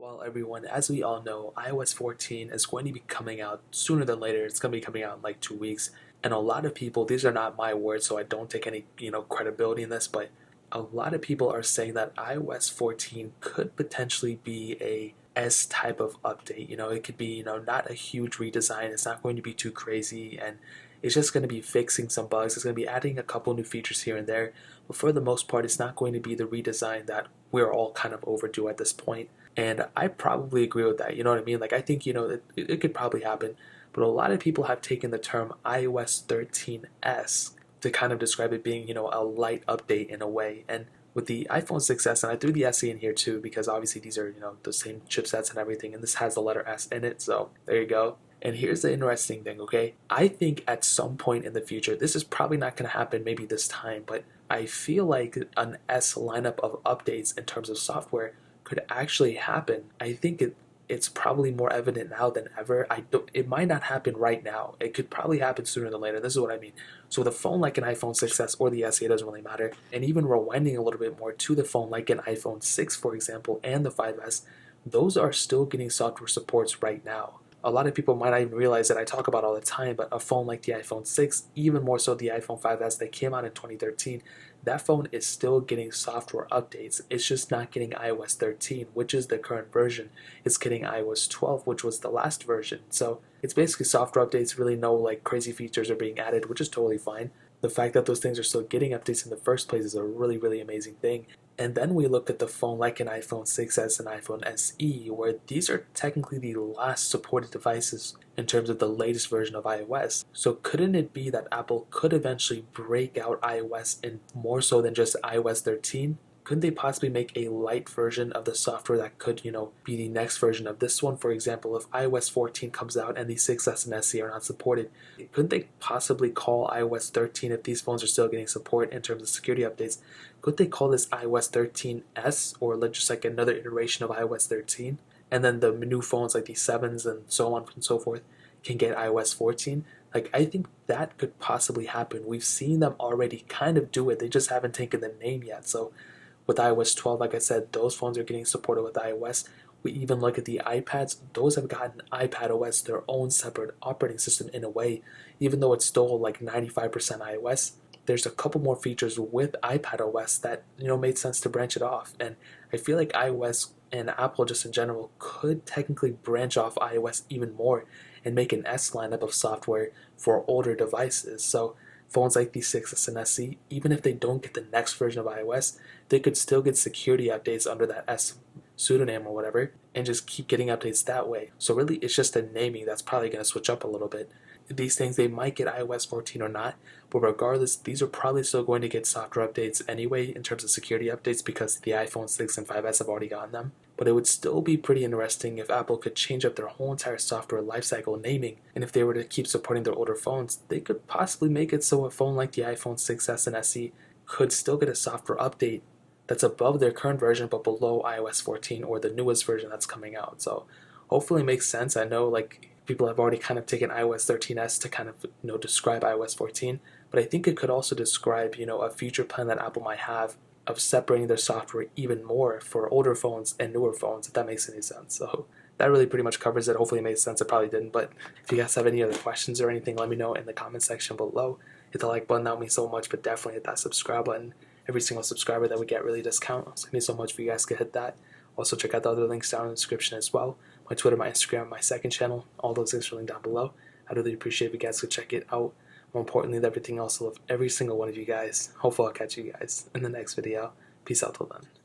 Well, everyone, as we all know, iOS 14 is going to be coming out sooner than later. It's going to be coming out in like 2 weeks. And a lot of people, these are not my words, so I don't take any, credibility in this, but a lot of people are saying that iOS 14 could potentially be a S type of update. It could be, not a huge redesign. It's not going to be too crazy, and it's just going to be fixing some bugs. It's going to be adding a couple new features here and there, but for the most part, it's not going to be the redesign that we're all kind of overdue at this point. And I probably agree with that. You know what I mean? Like, I think, it could probably happen. But a lot of people have taken the term iOS 13s to kind of describe it being, a light update in a way. And with the iPhone 6s, and I threw the SE in here too, because obviously these are, the same chipsets and everything, and this has the letter S in it. So there you go. And here's the interesting thing, okay? I think at some point in the future, this is probably not going to happen maybe this time, but I feel like an S lineup of updates in terms of software could actually happen. I think it's probably more evident now than ever. It might not happen right now. It could probably happen sooner than later. This is what I mean. So with a phone like an iPhone 6s or the SE, it doesn't really matter. And even rewinding a little bit more to the phone like an iPhone 6, for example, and the 5s, those are still getting software supports right now. A lot of people might not even realize that I talk about all the time, but a phone like the iPhone 6, even more so the iPhone 5s that came out in 2013, that phone is still getting software updates. It's just not getting iOS 13, which is the current version. It's getting iOS 12, which was the last version. So it's basically software updates, really no like crazy features are being added, which is totally fine. The fact that those things are still getting updates in the first place is a really, really amazing thing. And then we look at the phone like an iPhone 6s and iPhone SE, where these are technically the last supported devices in terms of the latest version of iOS. So couldn't it be that Apple could eventually break out iOS in more so than just iOS 13? Couldn't they possibly make a light version of the software that could, be the next version of this one? For example, if iOS 14 comes out and the 6s and SE are not supported, couldn't they possibly call iOS 13 if these phones are still getting support in terms of security updates? Could they call this iOS 13s or just like another iteration of iOS 13? And then the new phones like the 7s and so on and so forth can get iOS 14? Like, I think that could possibly happen. We've seen them already kind of do it. They just haven't taken the name yet. So with iOS 12, like I said, those phones are getting supported with iOS. We even look at the iPads, those have gotten iPad OS, their own separate operating system in a way, even though it's still like 95% iOS. There's a couple more features with iPad OS that, made sense to branch it off. And I feel like iOS and Apple just in general could technically branch off iOS even more and make an S lineup of software for older devices. So phones like the 6s and SE, even if they don't get the next version of iOS, they could still get security updates under that S pseudonym or whatever, and just keep getting updates that way. So really, it's just the naming that's probably going to switch up a little bit. These things, they might get iOS 14 or not, but regardless, these are probably still going to get software updates anyway in terms of security updates because the iPhone 6 and 5s have already gotten them. But it would still be pretty interesting if Apple could change up their whole entire software lifecycle naming, and if they were to keep supporting their older phones, they could possibly make it so a phone like the iPhone 6s and SE could still get a software update that's above their current version but below iOS 14 or the newest version that's coming out. So hopefully it makes sense. I know like people have already kind of taken iOS 13s to kind of describe iOS 14, but I think it could also describe a future plan that Apple might have of separating their software even more for older phones and newer phones, if that makes any sense. So that really pretty much covers it. Hopefully it made sense. It probably didn't, but if you guys have any other questions or anything, let me know in the comment section below. Hit the like button, that would mean so much, but definitely hit that subscribe button. Every single subscriber that we get really does count. So it means so much if you guys could hit that. Also check out the other links down in the description as well. My Twitter, my Instagram, my second channel, all those links are linked down below. I'd really appreciate if you guys could check it out. More importantly than everything else, I love every single one of you guys. Hopefully I'll catch you guys in the next video. Peace out till then.